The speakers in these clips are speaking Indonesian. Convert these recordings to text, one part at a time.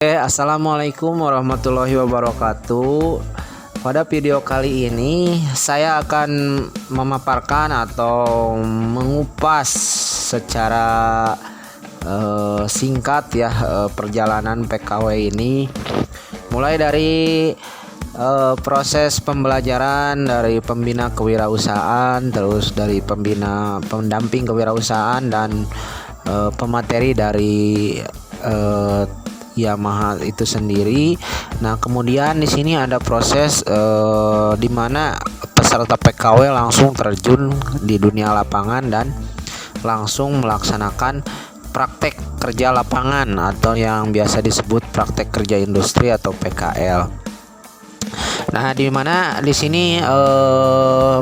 Assalamualaikum warahmatullahi wabarakatuh. Pada video kali ini saya akan memaparkan atau mengupas secara singkat ya perjalanan PKW ini, mulai dari proses pembelajaran dari pembina kewirausahaan, terus dari pembina pendamping kewirausahaan dan pemateri dari Yamaha itu sendiri. Nah, kemudian di sini ada proses di mana peserta PKW langsung terjun di dunia lapangan dan langsung melaksanakan praktek kerja lapangan atau yang biasa disebut praktek kerja industri atau PKL. Nah, di mana di sini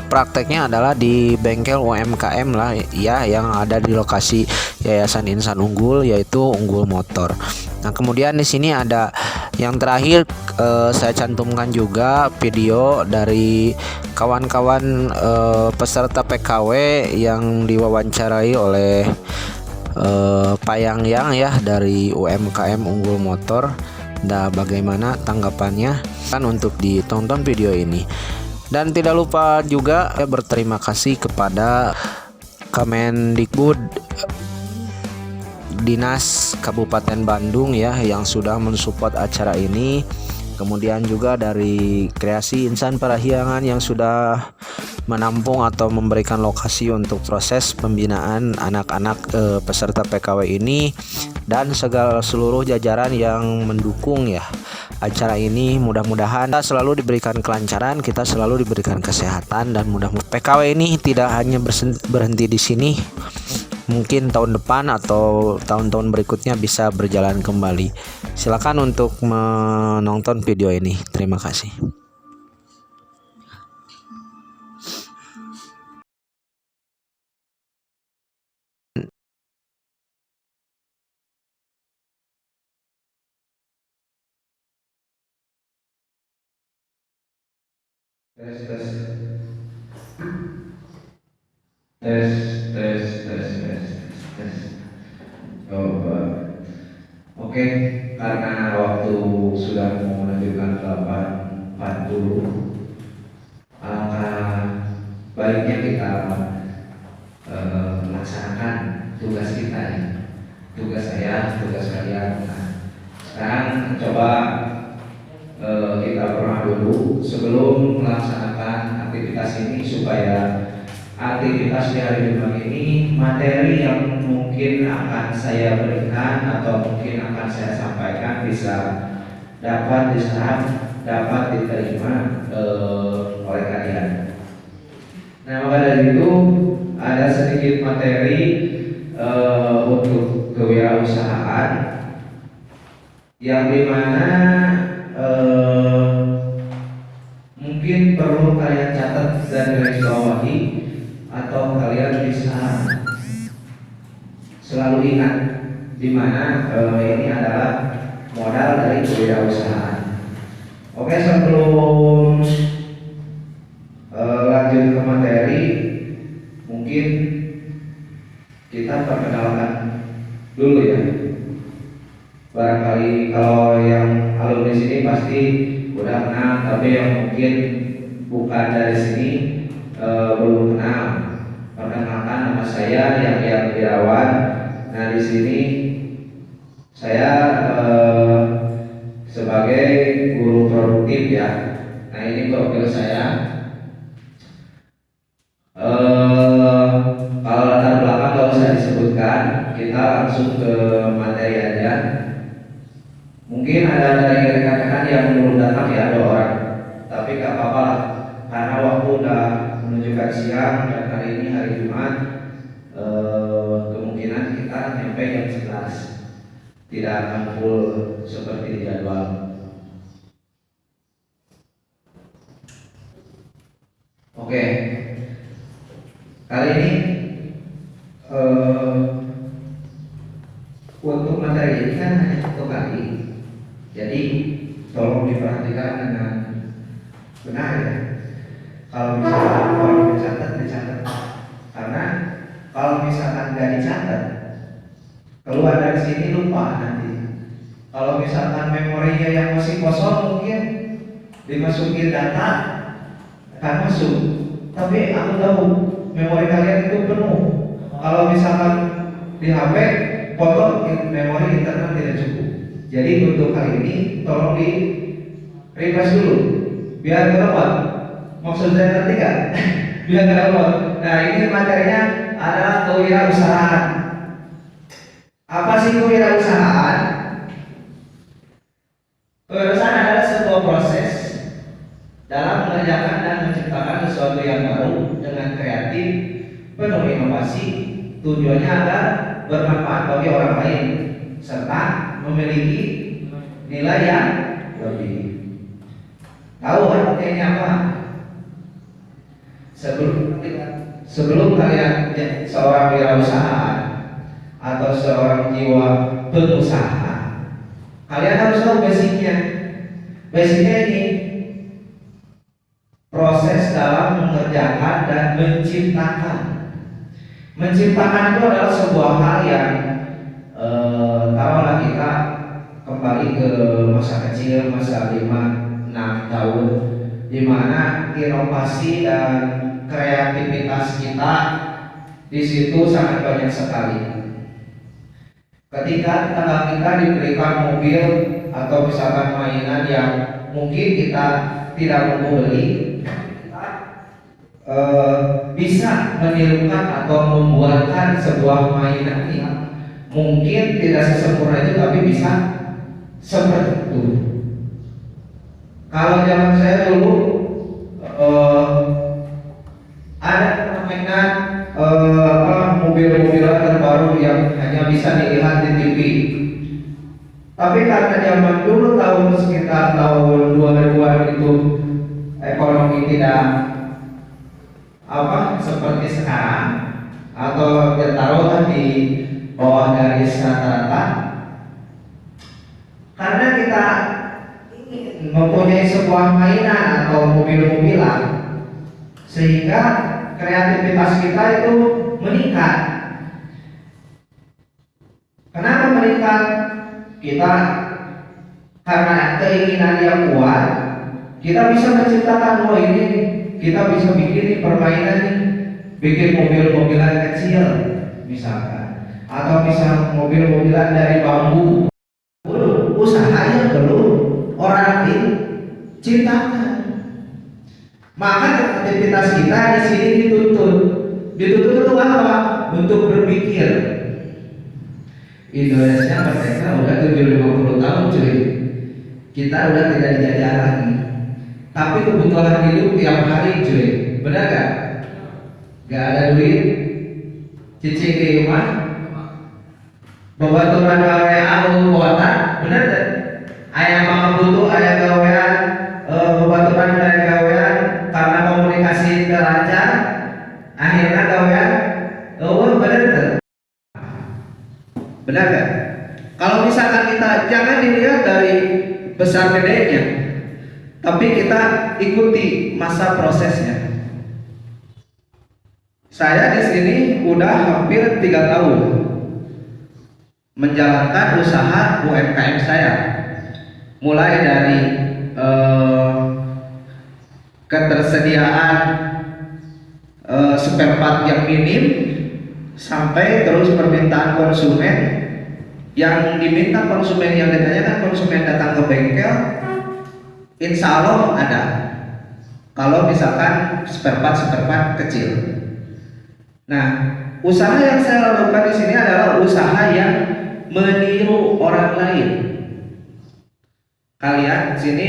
prakteknya adalah di bengkel UMKM lah ya, yang ada di lokasi Yayasan Insan Unggul, yaitu Unggul Motor. Nah, kemudian di sini ada yang terakhir, saya cantumkan juga video dari kawan-kawan peserta PKW yang diwawancarai oleh Pak Yang ya dari UMKM Unggul Motor. Nah, bagaimana tanggapannya kan untuk ditonton video ini. Dan tidak lupa juga berterima kasih kepada Kemendikbud Dinas Kabupaten Bandung ya yang sudah mensupport acara ini. Kemudian juga dari Kreasi Insan Parahyangan yang sudah menampung atau memberikan lokasi untuk proses pembinaan anak-anak peserta PKW ini, dan segala seluruh jajaran yang mendukung ya acara ini. Mudah-mudahan kita selalu diberikan kelancaran, kita selalu diberikan kesehatan, dan mudah-mudahan PKW ini tidak hanya berhenti di sini. Mungkin tahun depan atau tahun-tahun berikutnya bisa berjalan kembali. Silakan untuk menonton video ini. Terima kasih. Tes tes tes tes tes tes tes. Coba. Oke, karena waktu sudah mau menunjukkan 8.40, alangkah baiknya kita melaksanakan tugas kita ya. Tugas saya, tugas kalian. Nah, sekarang coba kita pernah dulu sebelum melaksanakan aktivitas ini, supaya aktivitas di hari Jumat ini materi yang mungkin akan saya berikan atau mungkin akan saya sampaikan bisa dapat diserap, dapat diterima oleh kalian. Nah, maka dari itu ada sedikit materi untuk kewirausahaan yang dimana mungkin perlu kalian catat dan garis bawahi, atau kalian bisa selalu ingat di mana ini adalah modal dari kewirausahaan. Oke, sebelum lanjut ke materi, mungkin kita perkenalkan dulu ya. Barangkali kalau yang alumni sini pasti udah kenal, tapi yang mungkin bukan dari sini belum kenal. Perkenalkan, nama saya Yahya Wirawan. Nah, di sini saya sebagai guru produktif ya. Nah, ini profil saya. Kalau latar belakang gak usah disebutkan, kita langsung ke materi aja. Mungkin ada dari rekan-rekan yang belum datang ya, 2 orang, tapi gak apa-apa lah, karena waktu udah menunjukkan siang dan hari ini hari Jumat, kemungkinan kita nyampe jam 11, tidak akan full seperti di jadwal. Oke, kali ini untuk materi ini kan hanya 1 kali. Jadi tolong diperhatikan dengan benar ya. Kalau misalkan dicatat, karena kalau misalkan nggak dicatat, keluar dari sini lupa nanti. Kalau misalkan memorinya yang masih kosong mungkin dimasukin data akan masuk. Tapi aku tahu memori kalian itu penuh. Kalau misalkan di HP foto memori internet tidak cukup. Jadi untuk kali ini tolong di refresh dulu biar keluar. Maksud saya ngerti nggak? Biar keluar. Nah ini materinya adalah kewirausahaan. Apa sih kewirausahaan? Kewirausahaan adalah sebuah proses dalam mengerjakan dan menciptakan sesuatu yang baru dengan kreatif, penuh inovasi, tujuannya agar bermanfaat bagi orang lain serta memiliki nilai yang lebih. Tahu artinya apa? Sebelum kalian seorang wirausaha atau seorang jiwa pengusaha, kalian harus tahu basicnya. Basicnya ini proses dalam mengerjakan dan menciptakan. Menciptakan itu adalah sebuah hal yang taruhlah kita kembali ke masa kecil, masa 5-6 tahun, di mana inovasi dan kreativitas kita di situ sangat banyak sekali. Ketika tetangga kita diberikan mobil atau misalkan mainan yang mungkin kita tidak mampu beli, bisa menirukan atau membuatkan sebuah mainan yang mungkin tidak sesempurna itu tapi bisa seperti itu. Kalau zaman saya dulu ada mainan mobil-mobilan terbaru yang hanya bisa dilihat di TV. Tapi karena zaman dulu tahun sekitar tahun 2000-an itu ekonomi tidak seperti sekarang atau taruhlah di bawah garis rata-rata, karena kita ingin mempunyai sebuah mainan atau mobil-mobilan sehingga kreativitas kita itu meningkat. Kenapa meningkat? Kita karena keinginan yang kuat, kita bisa menciptakan ini. Kita bisa bikin permainan nih, bikin mobil-mobilan kecil misalkan, atau misal mobil-mobilan dari bambu. Usaha yang perlu orang ciptakan. Maka kreativitas kita di sini dituntut. Dituntut untuk apa? Untuk berpikir. Indonesia merdeka udah 750 tahun cuy. Kita udah tidak dijajah lagi. Tapi kebutuhan hidup tiap hari cuy, benar gak? Gak ada duit, cicing di rumah, babaturan gawe aku kuota, benar gak? Ayah mama butuh, ayah gawean, babaturan dari gawean, karena komunikasi terlancar, akhirnya gawean, benar gak? Benar gak? Kalau misalkan kita jangan dilihat dari besar gedenya, tapi kita ikuti masa prosesnya. Saya di sini udah hampir 3 tahun menjalankan usaha UMKM saya, mulai dari ketersediaan spare part yang minim sampai terus permintaan konsumen. Yang diminta konsumen, yang ditanyakan konsumen datang ke bengkel, insya Allah ada. Kalau misalkan spare part kecil. Nah, usaha yang saya lakukan di sini adalah usaha yang meniru orang lain. Kalian di sini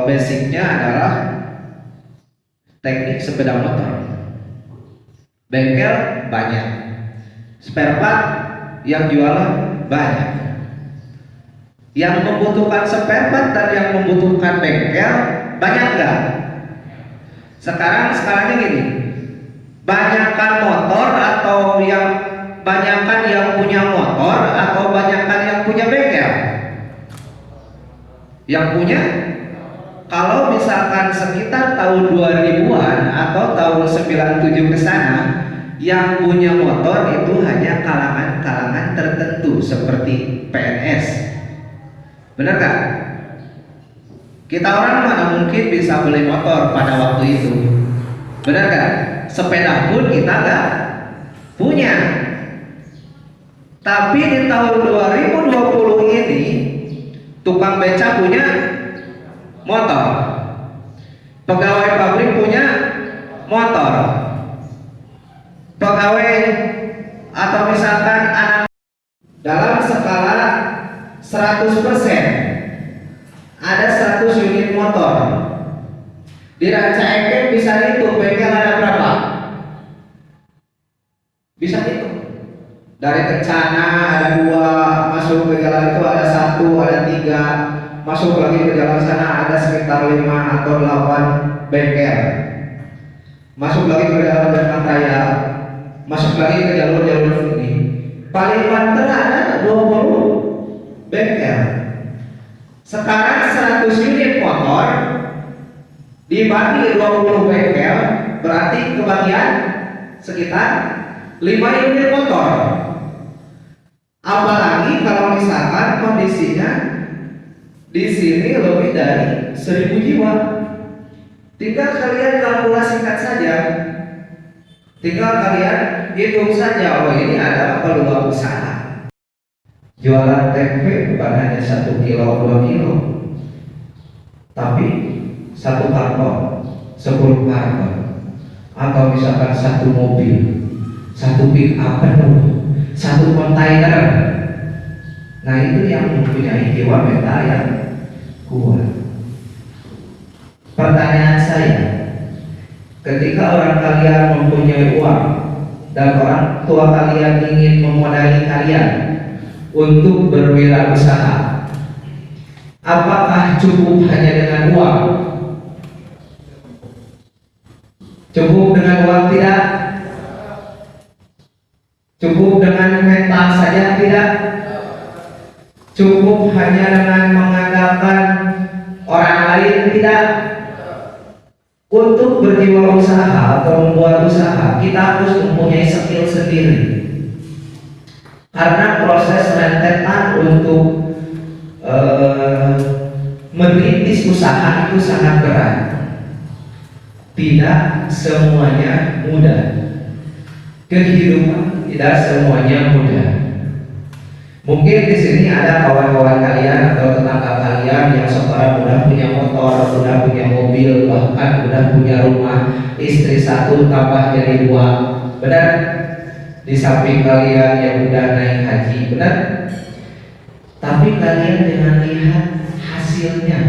basicnya adalah teknik sepeda motor. Bengkel banyak, spare part yang jualan banyak. Yang membutuhkan spare part dan yang membutuhkan bengkel banyak nggak? Sekarangnya gini, banyakkan motor atau yang banyakkan yang punya motor atau banyakkan yang punya bengkel? Yang punya. Kalau misalkan sekitar tahun 2000-an atau tahun 97 ke sana, yang punya motor itu hanya kalangan-kalangan tertentu seperti PNS. Benar kan? Kita orang mana mungkin bisa beli motor pada waktu itu. Benar kan? Sepeda pun kita nggak punya. Tapi di tahun 2020 ini tukang beca punya motor, pegawai pabrik punya motor, pegawai atau misalkan anak dalam skala 100% ada 100 unit motor. Di Ranca Ekek bisa dihitung bengkel ada berapa? Bisa dihitung. Dari Kencana ada 2, masuk ke jalan itu ada 1, ada 3, masuk lagi ke jalan sana ada sekitar 5 atau 8 bengkel. Masuk lagi ke jalan Jalan Raya, masuk lagi ke jalur-jalur ini. Paling banter ada 20 bengkel. Sekarang 100 unit motor dibagi 20 bengkel berarti kebagian sekitar 5 unit motor. Apalagi kalau misalkan kondisinya di sini lebih dari 1000 jiwa. Tinggal kalian kalkulasikan saja. Tinggal kalian hitung saja, oh ini adalah peluang usaha. Jualan tempe bukan hanya 1 kilo, 2 kilo, tapi 1 karton, 10 karton, atau misalkan 1 mobil, 1 pick up penuh, 1 kontainer. Nah itu yang mempunyai jiwa mental yang kuat. Pertanyaan saya, ketika orang kalian mempunyai uang dan orang tua kalian ingin memodali kalian untuk berwirausaha, apakah cukup hanya dengan uang? Cukup dengan uang tidak? Cukup dengan mental saja tidak? Cukup hanya dengan mengandalkan orang lain tidak? Untuk berjiwa usaha atau membuat usaha, kita harus mempunyai skill sendiri. Karena proses rentetan untuk merintis usaha itu sangat berat. Tidak semuanya mudah. Kehidupan tidak semuanya mudah. Mungkin di sini ada kawan-kawan kalian atau tetangga kalian yang sekarang udah punya motor, udah punya mobil, bahkan udah punya rumah, istri 1 tambah jadi 2. Benar? Di samping kalian yang udah naik haji, benar? Tapi kalian jangan lihat hasilnya.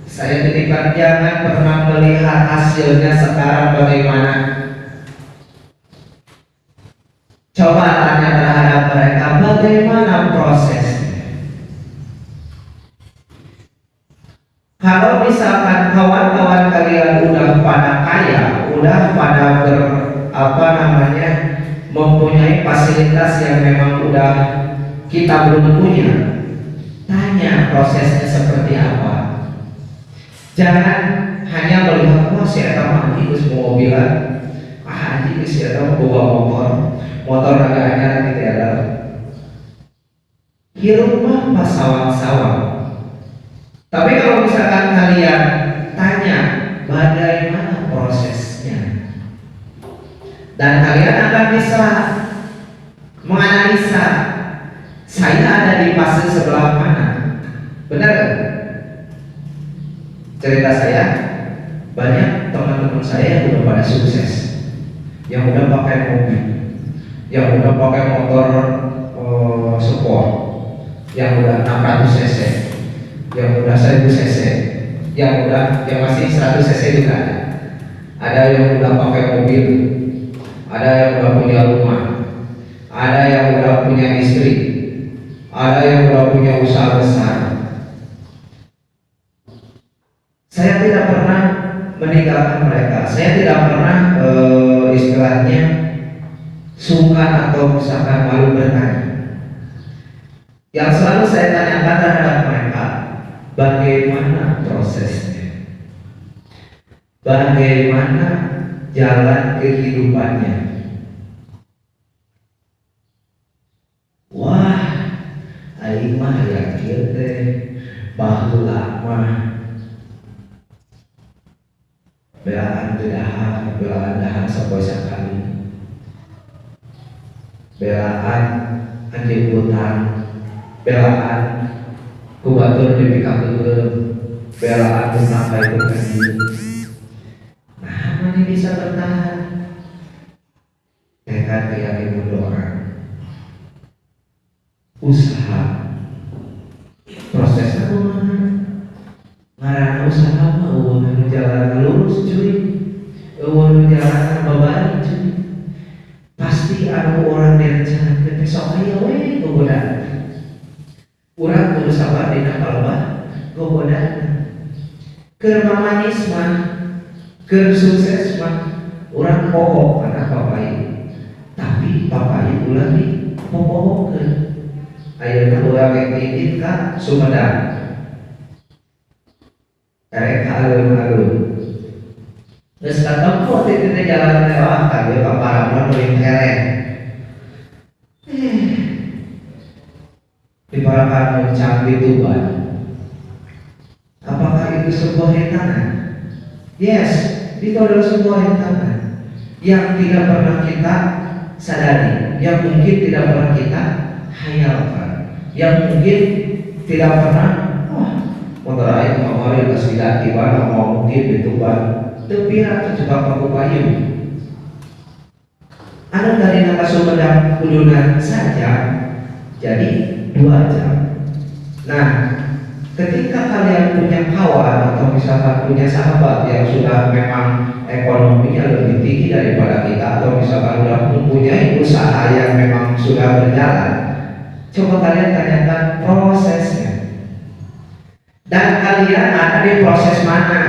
Saya titipkan, jangan pernah melihat hasilnya sekarang bagaimana. Coba tanya terhadap mereka bagaimana prosesnya. Kalau misalkan kawan-kawan kalian udah pada kaya, udah pada mempunyai fasilitas yang memang udah kita belum punya, tanya prosesnya seperti apa. Jangan hanya melihat, wah si eta mah geus mobilan, anjing geus si eta bawa motor harganya gitu ya. Hirup mah pas sawang-sawang. Tapi kalau misalkan kalian tanya bagaimana prosesnya, dan kalian akan bisa menganalisa saya ada di fase sebelah mana. Benar kan? Cerita saya, banyak teman-teman saya yang udah pada sukses, yang udah pakai mobil, yang udah pakai motor sport, yang udah 600 cc, yang udah 1000 cc, yang masih 100 cc juga ada. Ada yang udah pakai mobil, ada yang udah punya rumah, ada yang udah punya istri, ada yang udah punya usaha besar. Saya tidak pernah meninggalkan mereka. Saya tidak pernah istilahnya sungkan atau misalkan malu bertanya. Yang selalu saya tanyakan terhadap mereka, bagaimana prosesnya, bagaimana jalan kehidupannya. Wah, aing mah yakin teh baheula mah belaan teu dahar, belaan dahar sapoe sakali, belaan anjeun utang, belaan ku batur dipikakeun, belaan sampai ke kanjeng. Nah, mana bisa bertahan? Tekad keyakinan orang, usaha, prosesnya kumaha? Ngaranna usaha mah eueuh nu jalan lurus cuy, eueuh nu jalan babari cuy. Pasti anu orang direncanakeun besok aya we gogodaan. Urang kudu sabar dina kalebah gogodaan. Keur mamanis mah, keur sukses mah urang pohok kana papai. Tapi papai ulah dipopohokeun. Ayeuna urang rek nitip ka Sumedang. Erek alun-alun. Geus katempo ti teh jalan lewat ka dieu paparamna teuing hereng. Di parakan muncang di Tuban. Apakah itu sebuah rintangan? Yes, itu adalah sebuah rintangan yang tidak pernah kita sadari, yang mungkin tidak pernah kita hayalkan, yang mungkin tidak pernah motor aing kamari geus tiba-tiba mau mungkin di Tuban teu pira terjebak paku payung. Anu dari naka Sumedang kuduna saja jadi 2 jam. Nah, ketika kalian punya kawan atau misalkan punya sahabat yang sudah memang ekonominya lebih tinggi daripada kita, atau misalkan sudah mempunyai usaha yang memang sudah berjalan, coba kalian tanyakan prosesnya. Dan kalian ada di proses mana?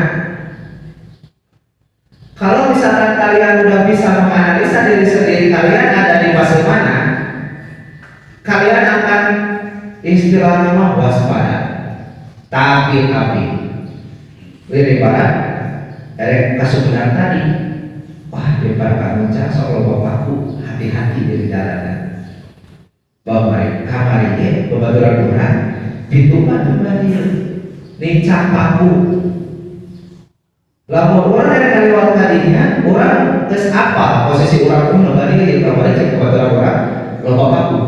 Kalau misalkan kalian udah bisa menganalisa diri sendiri, kalian ada di fase mana? Kalian akan istilahnya mah waspada. Tapi lirik barat erek Sumedang tadi, wah di parakan muncak sok bapakku hati-hati di jalanan. Bapak kamari ge babaturan urang dituban kembali nincak paku. Lamun urang yang lewat tadinya, urang geus apa posisi urang pun tadi ge kamari cek babaturan urang loba paku.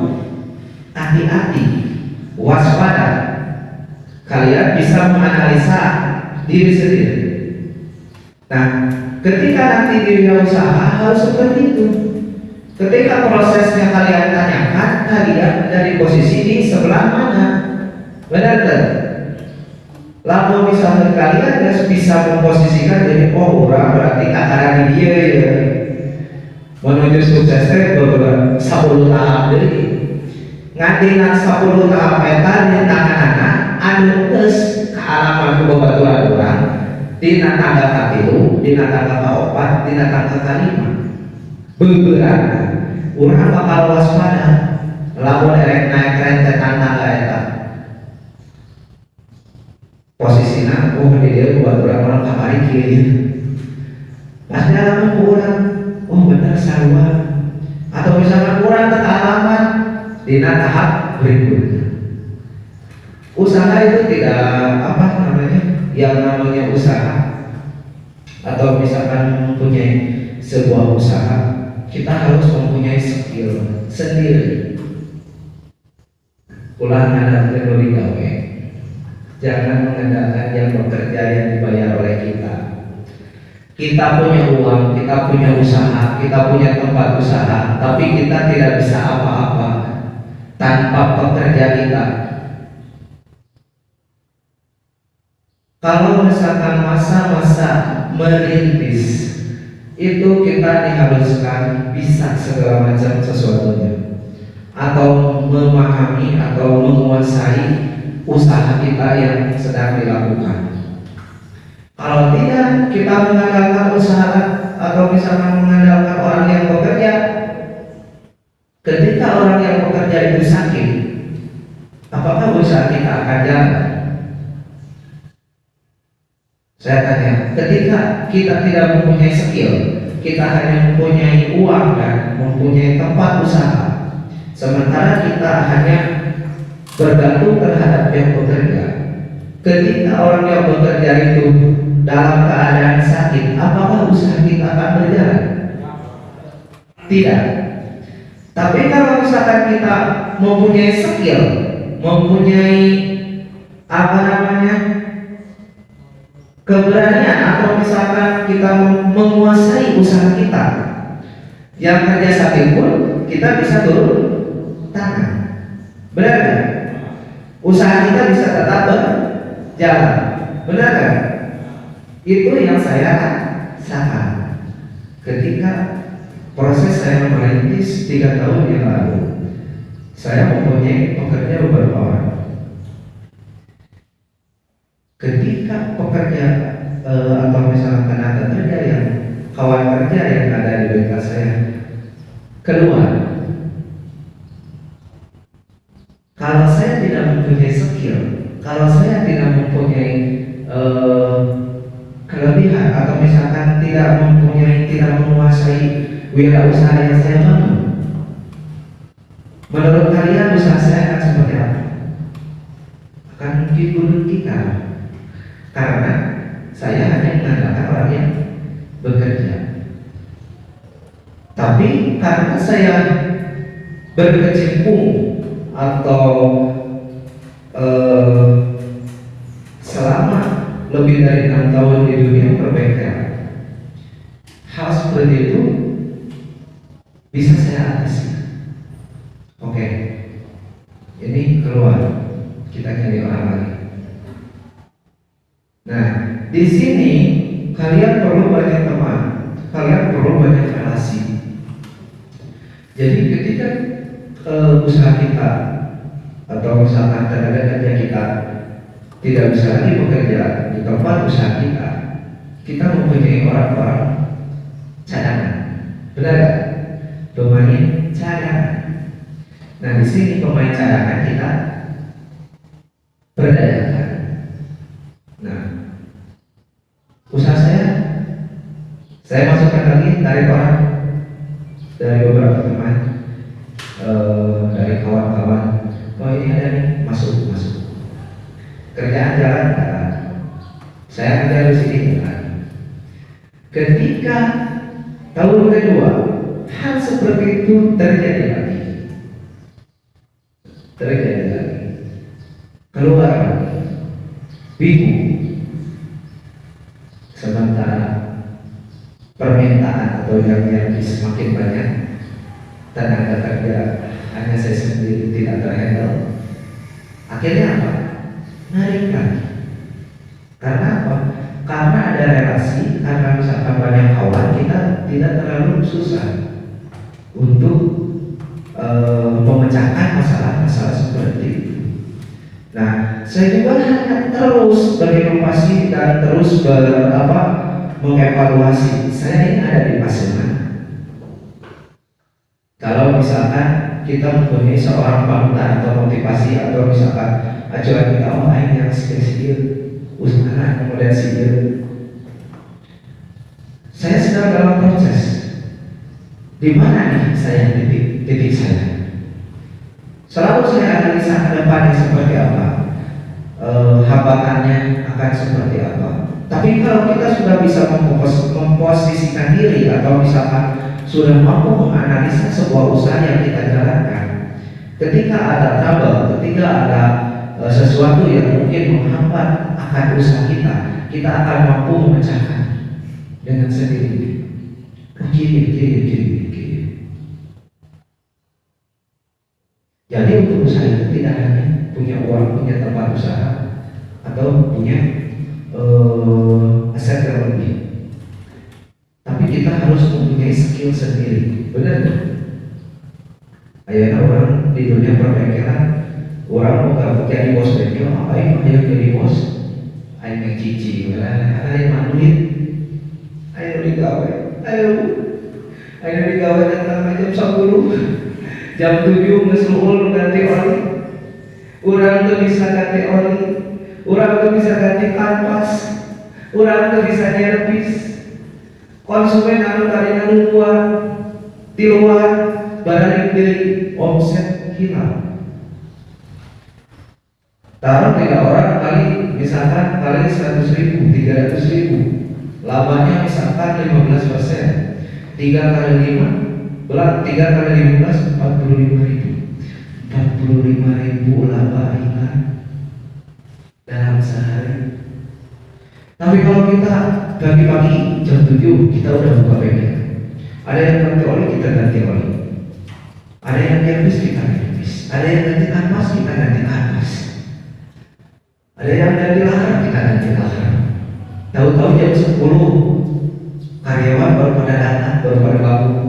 Hati-hati, waspada. Kalian bisa menganalisa diri sendiri. Nah, ketika nanti dunia usaha harus seperti itu. Ketika prosesnya kalian tanyakan, kalian dari posisi di sebelah mana? Benar kan? Lalu misalnya kalian harus bisa memposisikan diri, oh orang berarti takaran dia ya menuju sukses beberapa 10 tahap dari ngadina 10 tahap eta di tangan-tangan anu geus kaalaman ku babaturan urang dina tanggal katilu, dina tanggal kaopat, dina tanggal kalima. Beberapa urang bakal waspada lamun erek naik rentetan tangga eta. Posisina oh di dieu babaturan urang kamari kieu. Pas dalam urang, oh bener sarua. Atau misalkan urang teu alaman dina tahap berikutnya. Usaha itu tidak apa namanya, yang namanya usaha atau misalkan mempunyai sebuah usaha, kita harus mempunyai skill sendiri. Ulah ngandalkeun nu digawe, jangan mengandalkan yang bekerja yang dibayar oleh kita. Kita punya uang, kita punya usaha, kita punya tempat usaha, tapi kita tidak bisa apa-apa tanpa pekerja kita. Kalau misalkan masa-masa merintis itu kita diharuskan bisa segala macam sesuatunya, atau memahami atau menguasai usaha kita yang sedang dilakukan. Kalau tidak, kita mengandalkan usaha atau misalkan mengandalkan orang yang bekerja. Ketika orang yang bekerja itu sakit, apakah usaha kita akan jalan? Saya tanya, ketika kita tidak mempunyai skill, kita hanya mempunyai uang dan mempunyai tempat usaha, sementara kita hanya bergantung terhadap yang bekerja, Ketika orang yang bekerja itu dalam keadaan sakit, apakah usaha kita akan berjalan? Tidak. Tapi kalau misalkan kita mempunyai skill, mempunyai apa namanya, keberanian, atau misalkan kita menguasai usaha kita, yang kerja sakit pun kita bisa turun tangan. Benar kan? Usaha kita bisa tetap berjalan. Benar kan? Itu yang saya rasakan ketika proses saya merintis 3 tahun yang lalu. Saya mempunyai pekerja beberapa orang. Ketika pekerja atau misalnya tenaga kerja yang kawan kerja yang ada di bengkel saya keluar, kalau saya tidak mempunyai skill, kalau saya tidak mempunyai kelebihan, atau misalkan tidak menguasai wirausaha yang saya bangun, menurut kalian usaha saya akan seperti apa? Akan mungkin gulung tikar, karena saya hanya mengandalkan orang yang bekerja. Tapi karena saya berkecimpung atau selama lebih dari 6 tahun di dunia perbengkelan, hal seperti itu bisa saya atasi. Oke, ini keluar, kita cari orang lagi. Nah, di sini kalian perlu banyak teman, kalian perlu banyak relasi. Jadi ketika usaha kita atau misalkan tenaga kerja kita tidak bisa lagi bekerja di tempat usaha kita, kita mempunyai orang-orang cadangan. Benar gak? Pemain cadangan. Nah, di sini pemain cadangan kita berdayakan. Nah, usaha saya masukkan lagi tarik orang dari beberapa teman, dari kawan-kawan. Oh, ini ada nih, masuk. Kerjaan jalan. Saya kerja di sini. Ketika tahun kedua, hal seperti itu terjadi lagi. Keluar lagi, bingung. Sementara permintaan atau yang semakin banyak, tenaga kerja hanya saya sendiri tidak terhandle. Akhirnya apa? Narik lagi. Karena apa? Karena ada relasi, karena misalkan banyak kawan, kita tidak terlalu susah untuk memecahkan masalah-masalah seperti itu. Nah, saya juga hanya terus berinovasi dan terus mengevaluasi. Saya ini ada di fase mana? Kalau misalkan kita mempunyai seorang panutan atau motivasi, atau misalkan acuan kita, oh ini yang skill usaha kemudian skill, saya sedang dalam proses. Di mana nih saya titik saya? Selalu saya analisa ke depannya seperti apa, hambatannya akan seperti apa. Tapi kalau kita sudah bisa memposisikan diri, atau misalkan sudah mampu menganalisa sebuah usaha yang kita jalankan, ketika ada trouble, ketika ada sesuatu yang mungkin menghambat akan usaha kita akan mampu memecahkan dengan sendirinya. Gini. Jadi untuk usaha itu tidak hanya punya uang, punya tempat usaha, atau punya aset yang lebih, tapi kita harus mempunyai skill sendiri. Benar? Akhirnya orang di dunia perbengkelan, orang mau jadi bos bengkel, ayo jadi bos, ayo ngecici, ayo manuin, ayo digawe, ayo digawe datang jam 10, jam 7 ngesuhul ganti oli. Orang tuh bisa ganti oli, orang tuh bisa ganti kanvas, orang tuh bisa nyervis. Konsumen anu tadi anu buat di luar barang beli, omset hilang. Taruh 3 orang kali misalkan kali 100.000, 300.000, labanya misalkan 15%, 3 kali 5 belas, 3 kali 15, 45.000, 45.000 laba ikan dalam sehari. Tapi kalau kita pagi-pagi jam 7 kita udah buka bengkel, ada yang ganti oli kita ganti oli, ada yang servis kita servis, ada yang ganti kanvas kita ganti kanvas, ada yang ganti lahar kita ganti lahar. Tahu-tahu jam 10 karyawan baru pada datang, baru pada bangun.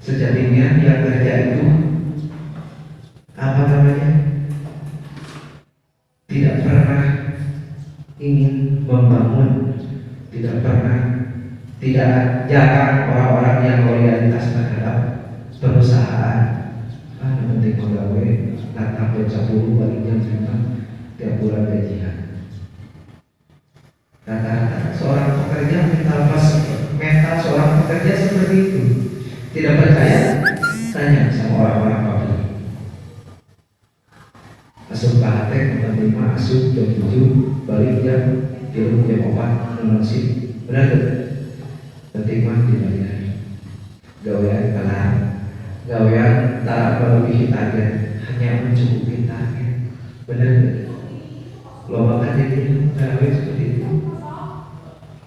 Sejatinya yang kerja itu apa namanya, tidak pernah ingin membangun, tidak jarang orang-orang yang loyalitas terhadap perusahaan. Yang penting pegawai datang jam 10 balik jam 5 tiap bulan gajian. Rata-rata seorang pekerja mental seorang pekerja seperti itu. Tidak percaya? Tanya sama orang-orang pabrik. Asup praktek jam 5, asup jam 7, balik jam 3, jam 4, nonton. Benar tuh? Penting mah dibayar. Gawean kelar, gawean tak melebihi target, hanya mencukupi target. Benar tuh? Lo makan jadi gawe seperti itu.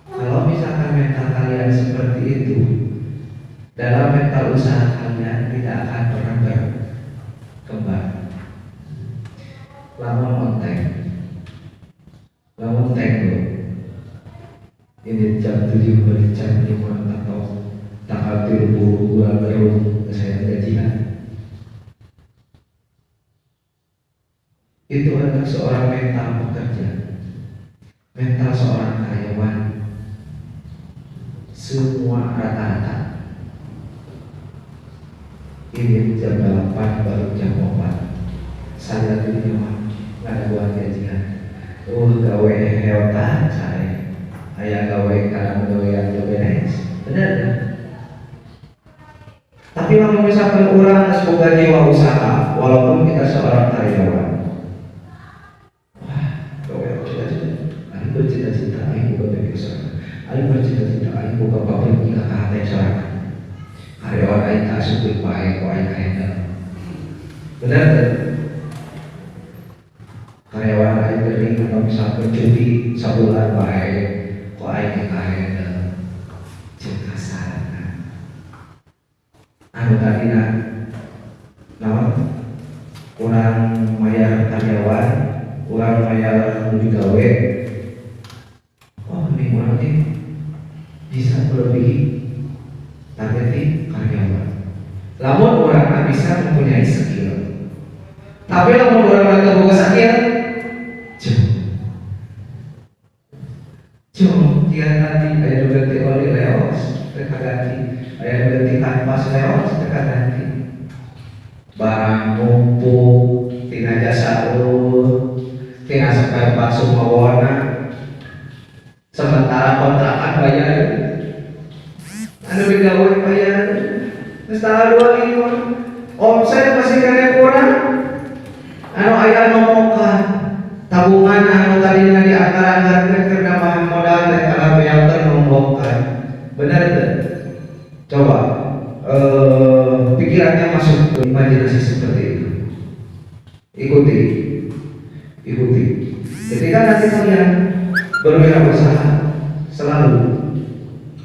Kalau misalkan mental kalian seperti itu, dalam mental usaha kalian tidak akan pernah berkembang. Lamun tenggo ini jam 7 balik jam 5 atau tanggal 30 bulan baru saya gajian. Itu adalah seorang mental pekerja, mental seorang karyawan. Semua rata-rata ini jam 8 baru jam 4. Saya dulu nggak ada buat gajian. Gawe heotan saya. Ayah gawe karena gawe yang beres. Benar kan? Tapi kalau misalkan orang semoga jiwa usaha, walaupun kita seorang karyawan, wah, gawe cita-cita. Ayo bercita-cita, ayo buka bengkel usaha. Ayo bercita-cita, ayo buka pabrik kita ke hati masyarakat. Karyawan ayo kasih baik, kok ayo handle. Benar kan? Karyawan ayo kering atau misalkan cuti sebulan baik, kok ayo kita handle. Cek kasar. Anu tadi kurang bayar karyawan, kurang bayar gawe. Oh, minggu nanti bisa melebihi target karyawan. Lamun orang bisa mempunyai skill, tapi lamun orang nggak boga skill, cuma dia nanti ada ganti oli leos, mereka ganti, ada ganti kanvas leos, mereka ganti. Barang mumpuk, tina jasa ulur, tina spare part semua warna. Sementara kontrakan bayar, anu digawe bayar, setengah 2 omset masih kena kurang. Anu ayah ngomokan tabungan anu tadi di anggaran karena bahan modal dan kalau bayar ternombokan. Benar itu? Coba pikirannya masuk ke imajinasi seperti itu. Ikuti. Ketika nanti kalian berwirausaha, selalu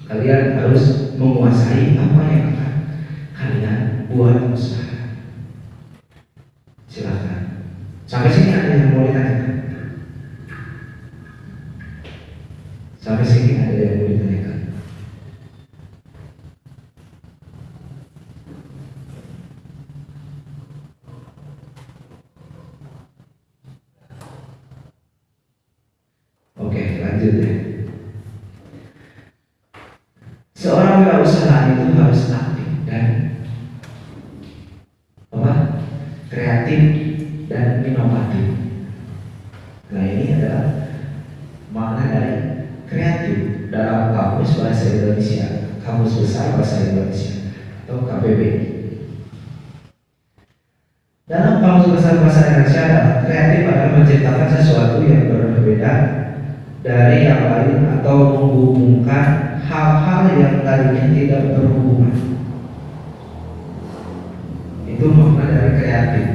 kalian harus menguasai apa yang akan kalian buat usaha. Silakan. Sampai sini ada yang mau ditanyakan? Sampai sini ada yang mau ditanyakan? Oke, lanjut ya. Seorang wirausaha itu harus aktif dan kreatif dan inovatif. Nah, ini adalah makna dari kreatif dalam kamus bahasa Indonesia, kamus besar bahasa Indonesia atau KBBI. Dalam kamus besar bahasa Indonesia adalah kreatif adalah menciptakan sesuatu yang berbeda dari yang lain atau menghubungkan hal-hal yang tadinya tidak berhubungan. Itu makna dari kreatif.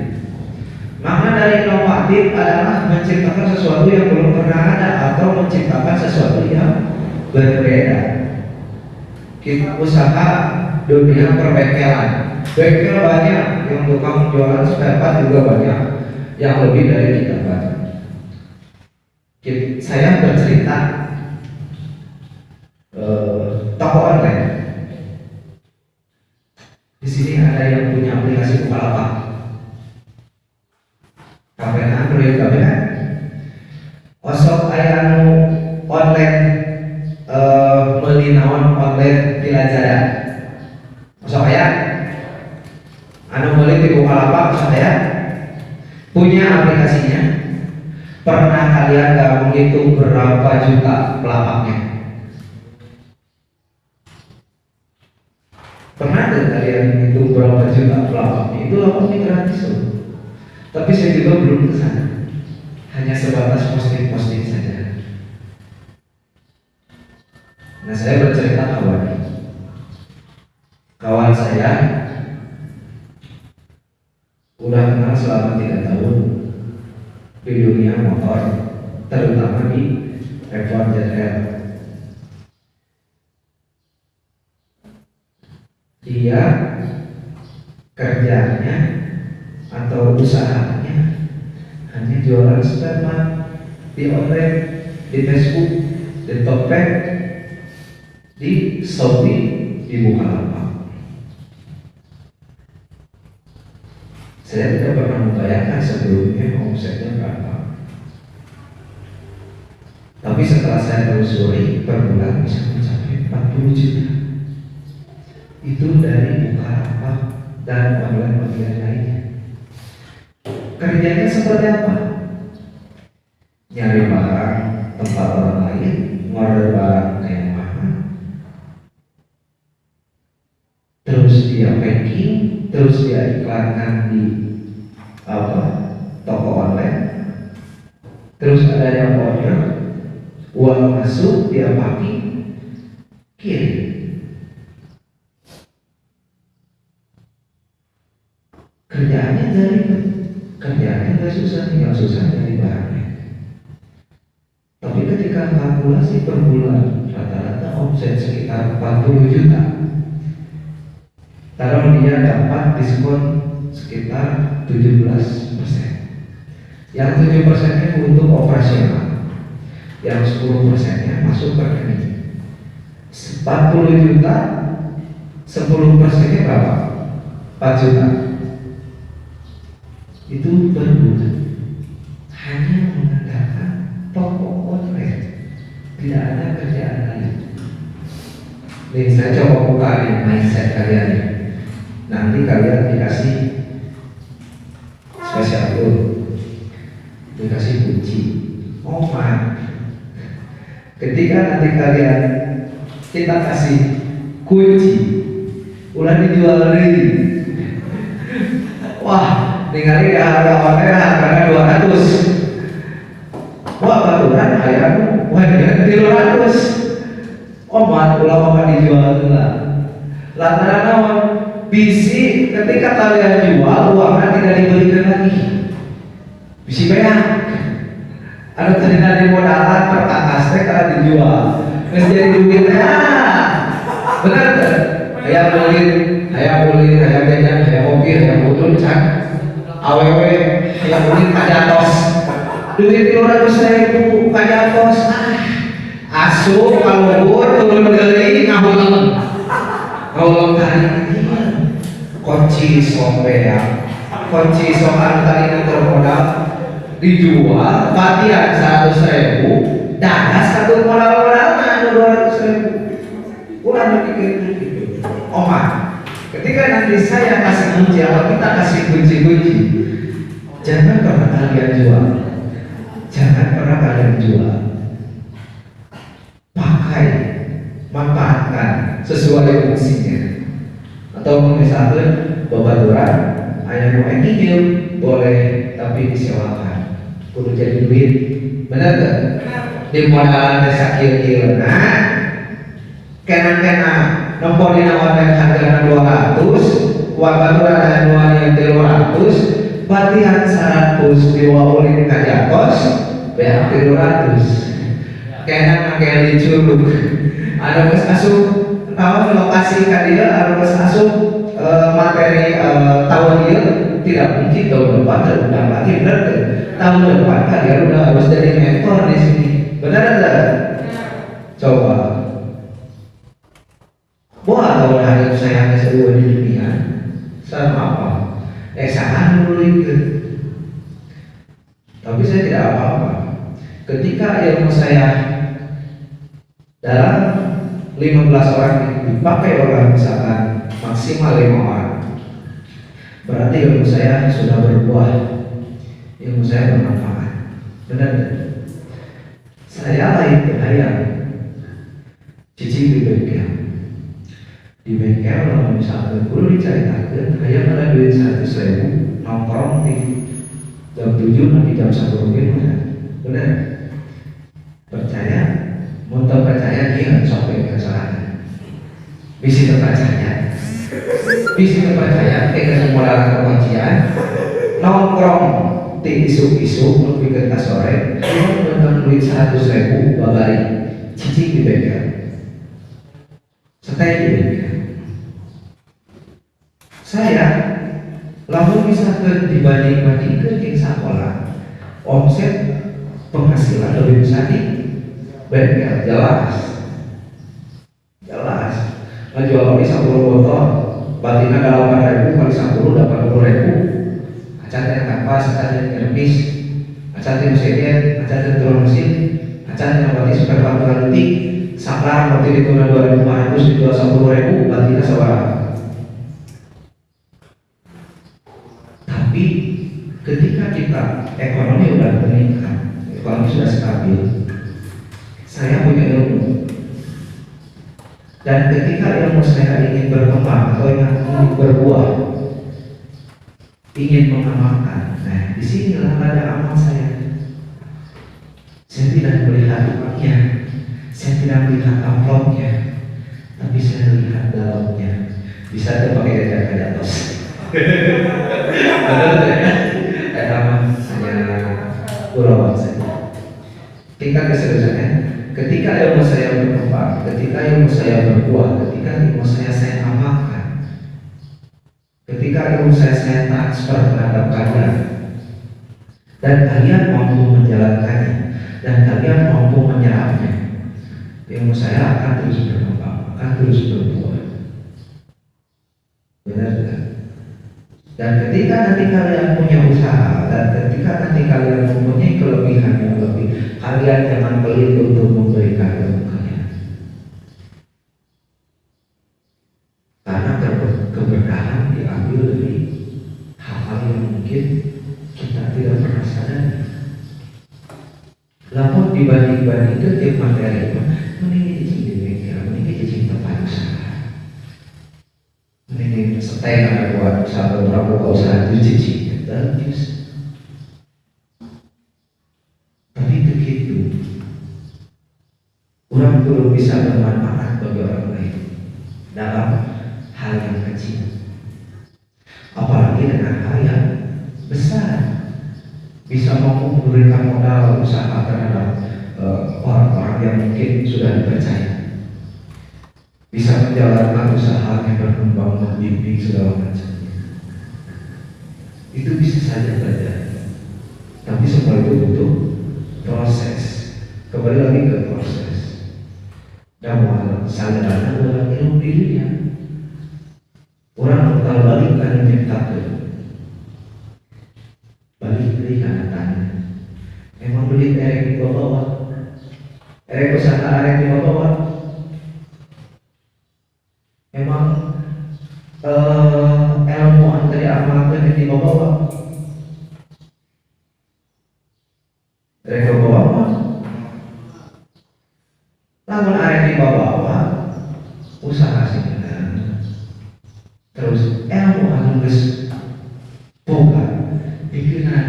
Makna dari inovatif adalah menciptakan sesuatu yang belum pernah ada atau menciptakan sesuatu yang berbeda. Kita usaha dunia perbengkelan. Bengkel banyak, yang tukang jualan spare part juga banyak, yang lebih dari kita banyak. Saya bercerita toko online. Di sini ada yang punya aplikasi Bukalapak. Kapan Android kapan? Osok aya anu online meuli naon online di Lazada. Osok aya anu meuli di Bukalapak osok aya punya aplikasinya. Pernah kalian gak menghitung berapa juta pelapaknya? Pernah gak kalian menghitung berapa juta pelapaknya? Itu lapaknya gratis loh. Tapi saya juga belum ke sana. Hanya sebatas posting-posting saja. Nah, saya bercerita kawan saya udah kenal selama 3 tahun di dunia motor, terutama di F1 ZR. Dia kerjanya atau usahanya hanya jualan spare part di online, di Facebook, di Tokped, di Shopee, di Bukalapak. Saya tidak pernah membayangkan sebelumnya omsetnya berapa. Tapi setelah saya telusuri, per bulan bisa mencapai 40 juta. Itu dari Bukalapak dan online lainnya. Kerjanya seperti apa? Nyari barang tempat orang lain, ngorder barang yang mahal, terus dia packing, terus dia iklankan di toko online, terus ada yang order, uang masuk, dia packing, kirim. Kerjaannya gak susah, yang susah dari barangnya. Tapi ketika kalkulasi per bulan rata-rata omset sekitar 40 juta, taruh dia dapat diskon sekitar 17%. Yang 7%-nya untuk operasional, yang 10%-nya masuk ke rekening. 40 juta, 10%-nya berapa? 4 juta. Itu per bulan. Hanya mengandalkan toko online, tidak ada kerjaan lain. Nih saya coba buka nih mindset kalian. Nanti kalian dikasih spesial load, dikasih kunci. Oh man, ketika nanti kalian kita kasih kunci, ulah dijual lagi. Wah, ningali harga online harganya 200. Wah, baturan ayam, wah dia 300. Oh, mat ulah mau dijual lah. Lantaran naon? Bisi ketika kalian jual uangnya tidak diberikan lagi. Bisi beak. Ada terjadi di modalan pertangkas teh kalau dijual. Geus jadi duitnya. Benar kan? Hayang ulin, hayang jajan, hayang kopi, hayang udun cak. Awewe hayang ulin kajatos. Duit 300.000 kajatos. Asup kalungkur turun deui ngahuleng. Ngahuleng tadi kunci sompea. Kunci soal tadi termodal dijual bagian 100.000, dadas satu modal-modalnya 200.000. Ulah pikir gitu. Omah, ketika nanti saya kasih kunci atau kita kasih kunci-kunci, jangan pernah kalian jual. Jangan pernah kalian jual. Pakai, manfaatkan sesuai fungsinya. Atau misalnya babaturan, ayam mau engine boleh tapi disewakan. kudu jadi duit, bener gak? Di modalan desa kieu-kieu nah kena nomor dina online hargana 200 uang baturan nuan 300 batihan 100 diwaulin ka jakos beak 300 kena ngakeli curug anu geus asup naon lokasi ka dieu anu geus asup materi tahun ieu tidak mungkin tahun depan terundang lagi bener tuh tahun depan kalian udah harus jadi mentor di sini benar enggak? Coba buat kalau hari saya kedua di dunia sama apa? Sangat dulu itu tapi saya tidak apa-apa ketika ilmu saya dalam 15 orang dipakai orang misalkan maksimal 5 orang berarti ilmu saya sudah berbuah, ilmu saya bermanfaat benar tidak? Saya lain kebayang cici di bengkel kalau misalkan perlu diceritakan kayak ada duit 100.000 nongkrong di jam 7 nanti jam 1 benar percaya mau percaya dia sampai kesalahan bisa terpercaya kayak modal kepancian nongkrong di isu-isu lebih ke sore dengan duit 100.000 babari cici di bengkel setai di bengkel saya lalu misalkan dibanding-bandingkan yang sekolah omset penghasilan lebih besar di bengkel jelas ngejual kopi 10 botol batinnya 8.000 kali 10 dapat 20.000 acan yang kanvas, acan yang nyerpis acan yang mesin, acan yang turun mesin acan yang berarti super pantulan detik saklar berarti ditulis 2.500 dijual 10.000 batinnya sebarang tapi ketika kita ekonomi sudah meningkat ekonomi sudah stabil saya punya ilmu dan ketika ilmu saya ingin berkembang atau ingin berbuah ingin mengamalkan nah disinilah ada amal saya tidak melihat uangnya saya tidak melihat amplopnya tapi saya lihat dalamnya bisa terpakai gajah tos hanya pulau saja tingkat keseriusannya ketika ilmu saya berkembang ketika ilmu saya berbuah ketika ilmu saya amalkan ketika ilmu saya transfer terhadap kalian dan kalian mampu menjalankannya dan kalian mampu menyerapnya ilmu saya akan terus berkembang akan terus berbuah benar tidak? Dan ketika nanti kalian punya usaha dan ketika nanti kalian mempunyai kelebihan yang lebih kalian jangan pelit untuk memberikan ilmu kalian karena keberkahan diambil dari hal-hal yang mungkin kita tidak pernah sadari namun dibanding-bandingkan tiap materi mending cicing di bengkel, mending cicing tempat usaha mending setai karena buat usaha beberapa usaha itu cicing bagus tapi begitu orang belum bisa bermanfaat bagi orang lain dalam hal yang kecil apalagi dengan hal yang besar bisa mampu memberikan modal usaha terhadap orang-orang yang mungkin sudah dipercaya bisa menjalankan usaha yang berkembang membimbing segala macam itu bisa saja terjadi tapi semua itu butuh proses kembali lagi ke proses dan sadar dalam ilmu dirinya orang bakal balik kan menciptakan balik dari tanya emang beli erek di bawah erek usaha erek di bawah emang ilmu antara amalkan di bawah erek di bawah namun erek di bawah usaha sih terus ilmu anu geus boga pikiran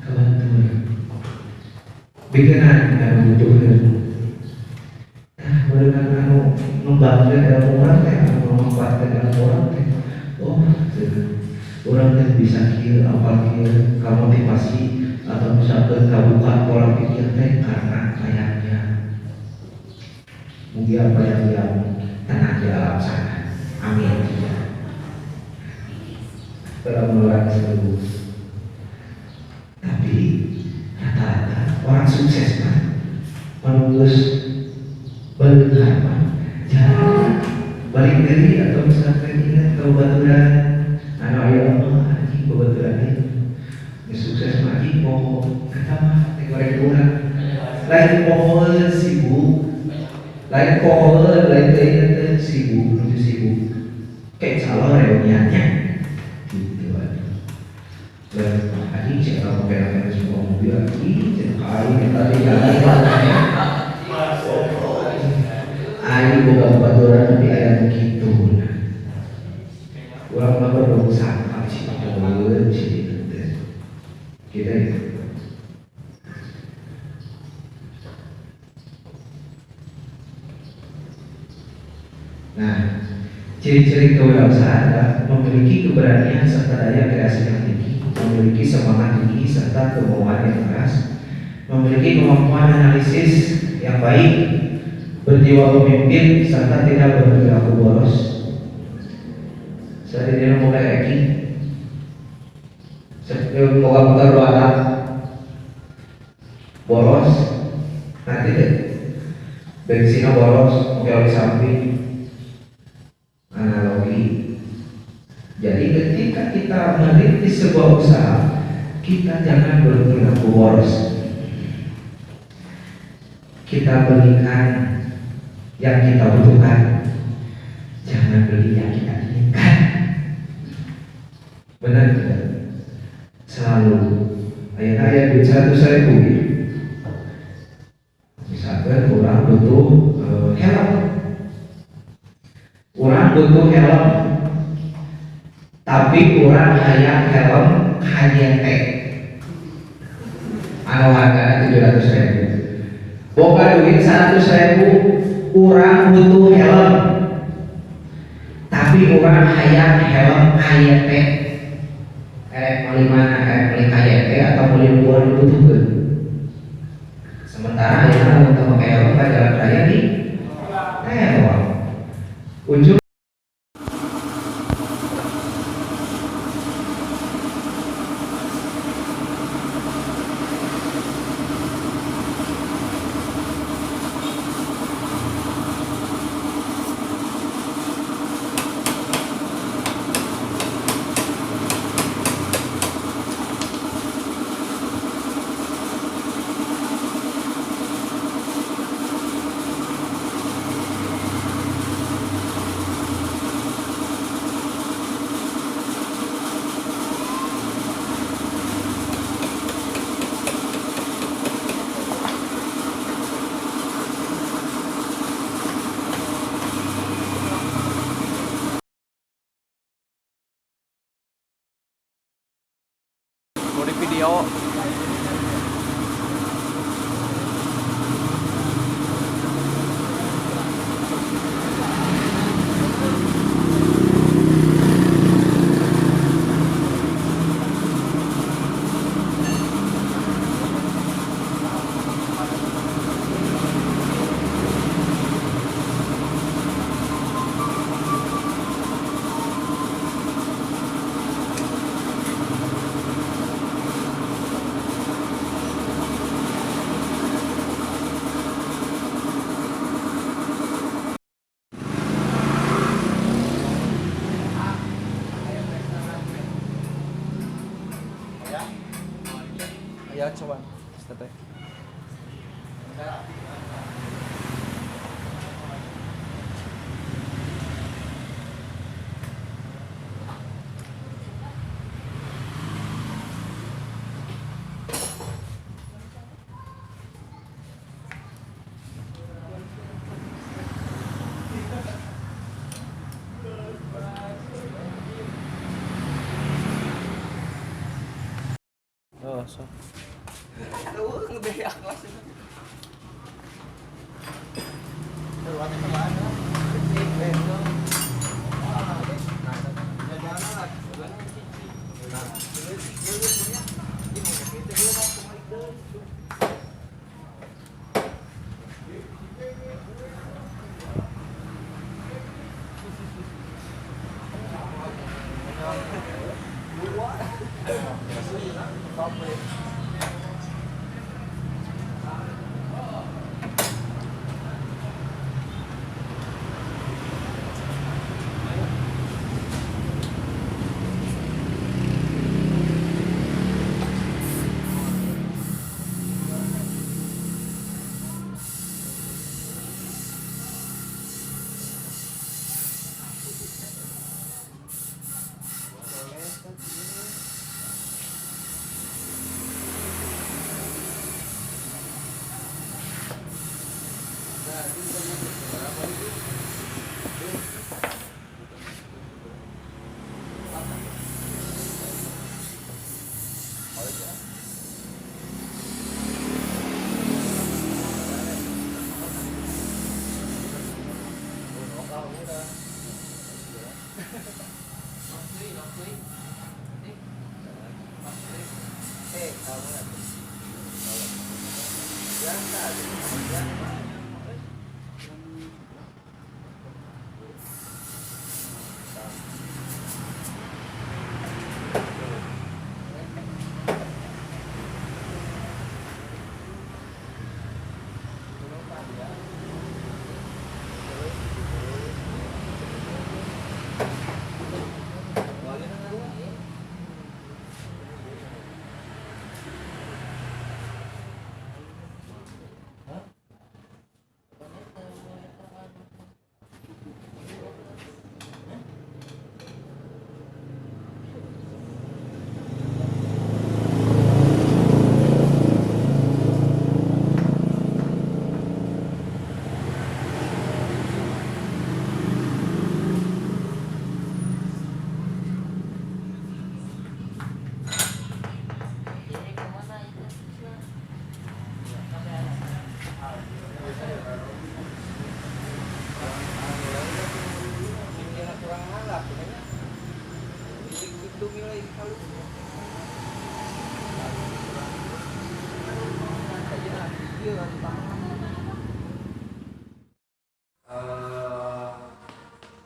kebantuan bikinan anu butuhkeun. Nah, berenang anu ngembangkeun ilmu urang teh, anu memanfaatkeun ilmu urang teh. Oh, urang teh bisa kieu, apal kieu, kamotivasi atau misalkan kabuka pola pikir teh karena kayaknya mungkin apa yang tenang di alam sana. Amin. Orang seluruh. Tapi rata-rata orang sukses kan menulis berharap jangan balik dari atau misalkan ingat kebaturan anak ayah mah anjing kebaturan ini sukses mah anjing pohon kata mah tegoreng kurang lain pohon sibuk lain pohon lain teh sibuk menuju sibuk kayak calon reuniannya gitu aja. Dan anjing siapa mau pengen semua mobil anjing sekali tadi jalan ayo boga baturan tapi aya begitu. Urang mah berdoa sangka sih pohon sih kita itu. Nah, ciri-ciri kewirausahaan adalah memiliki keberanian serta daya kreasi yang tinggi, memiliki semangat tinggi serta kemauan yang keras, memiliki kemampuan analisis yang baik, berjiwa pemimpin serta tidak berperilaku boros. Saya tidak mau kayak ini, saya mau berwatak boros, nanti deh bensinnya boros, mobil di samping. Analogi. Jadi ketika kita merintis sebuah usaha, kita jangan berperilaku boros. Kita belikan yang kita butuhkan, jangan beli yang kita inginkan. Benar tidak? Selalu ayat-ayat duit 100.000 ya. Misalkan orang butuh helm, orang butuh helm, tapi orang hayang helm HYT anu hargana 700.000. Boga duit 100.000, orang butuh helm, tapi orang hayang helm HYT. Beli mana? Beli HYT atau beli luar dibutuhkan. Sementara yang untuk pakai helm ke jalan raya di tewang. Ujung mau di video. Ya coba teteh. Oh, so. Tuh, ngebeak langsung.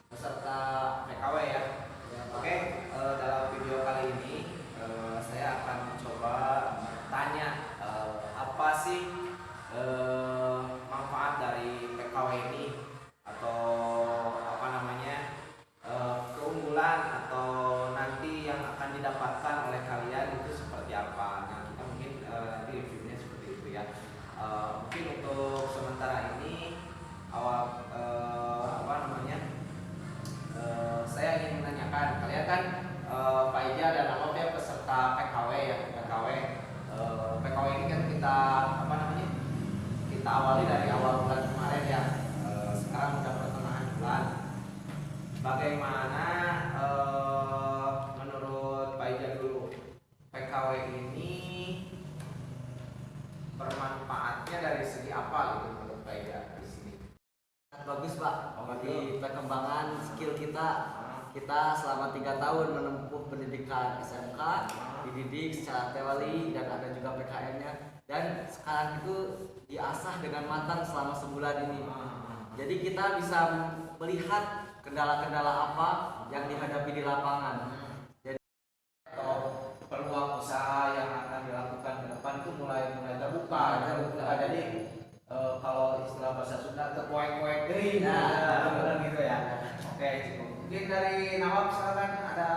Peserta PKW ya. Oke, dalam video kali ini saya akan mencoba tanya apa sih manfaat dari PKW ini, atau apa namanya, keunggulan atau nanti yang akan didapatkan oleh kalian itu seperti apa. Nah, kita mungkin nanti reviewnya seperti itu ya. Mungkin untuk sementara ini awal apa namanya, saya ingin menanyakan, kalian kan Pak Ija dan Nawab ya peserta PKW ya. PKW ini kan kita apa namanya, kita awali dari awal bulan kemarin ya. Sekarang udah pertengahan bulan. Bagaimana menurut Pak Ija dulu, PKW ini bermanfaatnya dari segi apa gitu menurut Pak Ija di sini? Bagus Pak, bagi perkembangan skill kita selama 3 tahun menempuh pendidikan SMK, dididik secara teori dan ada juga PKN-nya, dan sekarang itu diasah dengan matang selama sebulan ini. Jadi kita bisa melihat kendala-kendala apa yang dihadapi di lapangan. Jadi Atau peluang usaha yang akan dilakukan ke depan itu mulai terbuka. Jadi kalau istilah bahasa Sunda terkuek-kuek gering, benar gitu ya. Oke, mungkin dari Nawab silakan, ada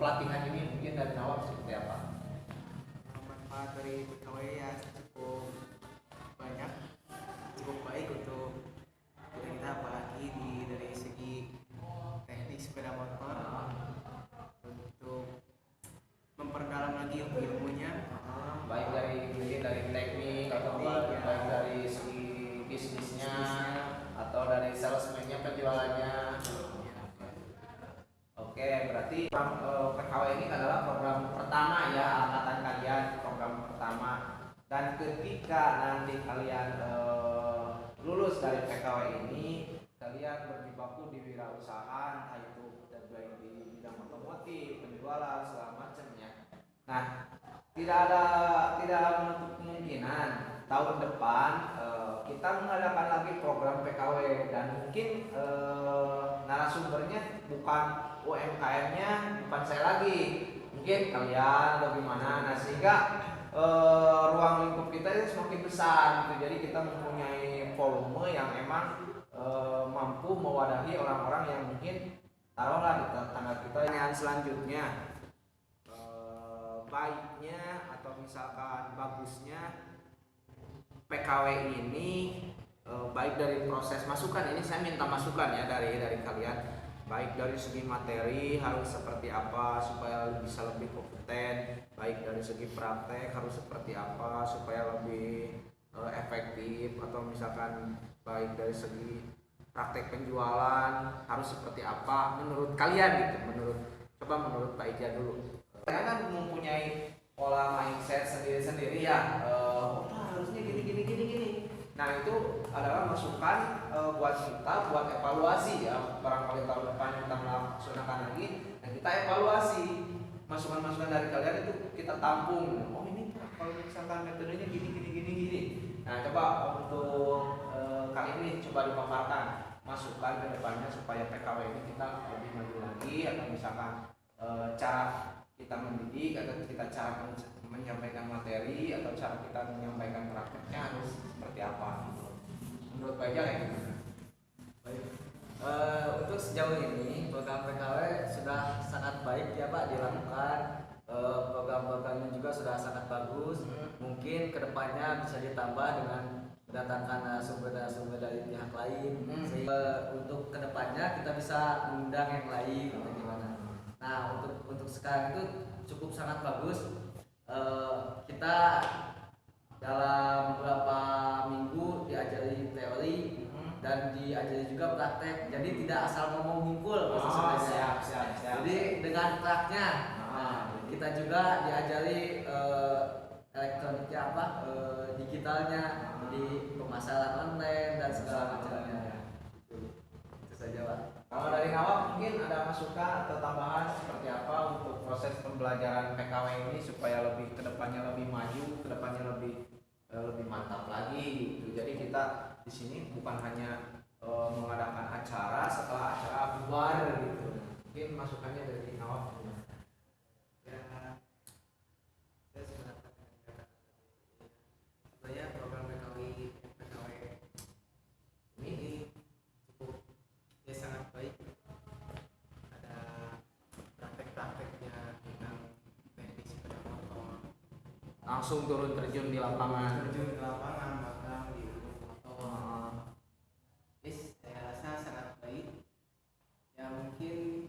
pelatihan ini mungkin dari Nawab seperti apa? Manfaat dari PKW ya cukup banyak, cukup baik untuk kita, apalagi dari segi teknik sepeda motor, untuk memperdalam lagi ilmunya, Baik mungkin dari teknik atau Teknik, ya. baik dari segi bisnisnya atau dari salesman-nya, penjualannya. Oke, berarti program PKW ini adalah program pertama ya angkatan kalian, program pertama. Dan ketika nanti kalian lulus dari PKW ini, kalian berjibaku di wirausaha, entah itu baik di bidang otomotif, penjualan segala macamnya. Nah, tidak menutup kemungkinan tahun depan kita mengadakan lagi program PKW, dan mungkin narasumbernya bukan UMKM-nya, bukan saya lagi, mungkin kalian atau gimana. Nah, sehingga ruang lingkup kita itu semakin besar gitu. Jadi kita mempunyai volume yang emang mampu mewadahi orang-orang yang mungkin taruhlah di tetangga kita. Yang selanjutnya, baiknya atau misalkan bagusnya PKW ini, baik dari proses masukan, ini saya minta masukan ya dari kalian, baik dari segi materi harus seperti apa supaya bisa lebih kompeten, baik dari segi praktek harus seperti apa supaya lebih efektif, atau misalkan baik dari segi praktek penjualan harus seperti apa menurut kalian gitu, menurut Pak Ija dulu. Kalian kan mempunyai pola mindset sendiri-sendiri ya, harusnya gini. Nah itu adalah masukan buat kita buat evaluasi ya, barangkali tahun depan kita melaksanakan lagi, dan kita evaluasi masukan-masukan dari kalian itu kita tampung. Oh ini kalau misalkan metodenya gini. Nah coba untuk kali ini coba dipaparkan masukan ke depannya supaya PKW ini kita lebih maju lagi, atau misalkan cara kita mendidik, atau kita cara menyampaikan materi, atau cara kita menyampaikan prakteknya harus seperti apa menurut Pak Ija kayak gimana? Baik. Untuk sejauh ini program PKW sudah sangat baik ya Pak dilakukan. Program-programnya juga sudah sangat bagus. Mungkin kedepannya bisa ditambah dengan mendatangkan sumber-sumber dari pihak lain. Sehingga untuk kedepannya kita bisa mengundang yang lain atau gimana. Nah untuk sekarang itu cukup sangat bagus. Kita dalam beberapa minggu diajari teori dan diajari juga praktek, jadi tidak asal ngomong ngungkul. Siap. Jadi dengan prakteknya kita juga diajari elektroniknya digitalnya, jadi pemasaran online dan segala macamnya. Itu saja Pak. Kalau dari Nawab mungkin ada masukan atau tambahan seperti apa untuk proses pembelajaran PKW ini supaya lebih kedepannya lebih maju, kedepannya lebih mantap lagi gitu. Jadi kita di sini bukan hanya mengadakan acara, setelah acara bubar gitu. Mungkin masukannya dari Nawab. Ya, saya sebenarnya sebenarnya program PKW ini cukup ya sangat baik. Ada praktek-prakteknya tentang teknis sepeda motor, Langsung turun terjun di lapangan. terjun ke lapangan, magang di unit motor. Saya rasa sangat baik. Ya mungkin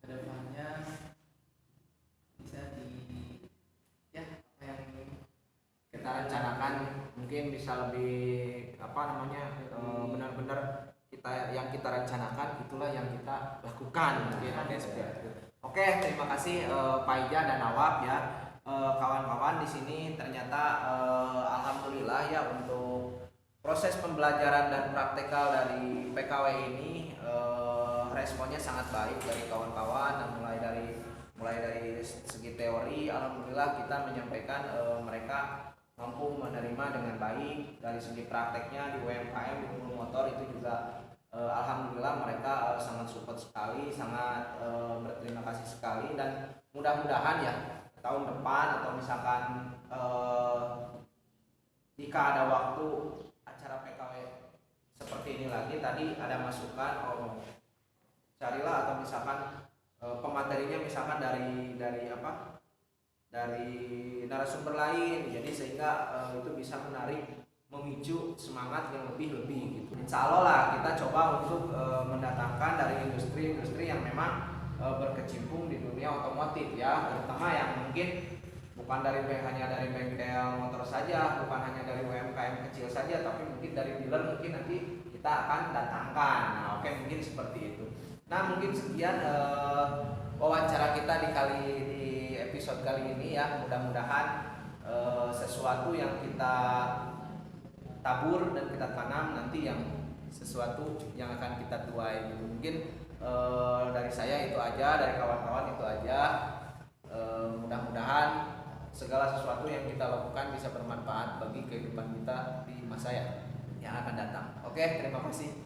kedepannya bisa ya apa yang Kita rencanakan mungkin bisa lebih benar-benar kita rencanakan itulah yang kita lakukan mungkin. Oke seperti itu. Oke, terima kasih Pak Ija dan Nawab ya. Kawan-kawan di sini ternyata alhamdulillah ya untuk proses pembelajaran dan praktikal dari PKW ini responnya sangat baik dari kawan-kawan. Dan mulai dari segi teori alhamdulillah kita menyampaikan mereka mampu menerima dengan baik. Dari segi prakteknya di UMKM di Hulu Motor itu juga alhamdulillah mereka sangat support sekali, sangat berterima kasih sekali, dan mudah-mudahan ya tahun depan atau misalkan jika ada waktu acara PKW seperti ini lagi, tadi ada masukan carilah atau misalkan pematerinya misalkan dari narasumber lain, jadi sehingga itu bisa memicu semangat yang lebih gitu. Insya Allah lah kita coba untuk mendatangkan dari industri-industri yang memang berkecimpung di dunia otomotif ya, terutama yang mungkin bukan hanya dari bengkel motor saja, bukan hanya dari UMKM kecil saja, tapi mungkin dari dealer mungkin nanti kita akan datangkan. Nah, oke, mungkin seperti itu. Nah, mungkin sekian wawancara kita di episode kali ini ya. Mudah-mudahan sesuatu yang kita tabur dan kita tanam nanti yang sesuatu yang akan kita tuai. Mungkin dari saya itu aja, dari kawan-kawan itu aja. Mudah-mudahan segala sesuatu yang kita lakukan bisa bermanfaat bagi kehidupan kita di masa yang akan datang. Oke, terima kasih.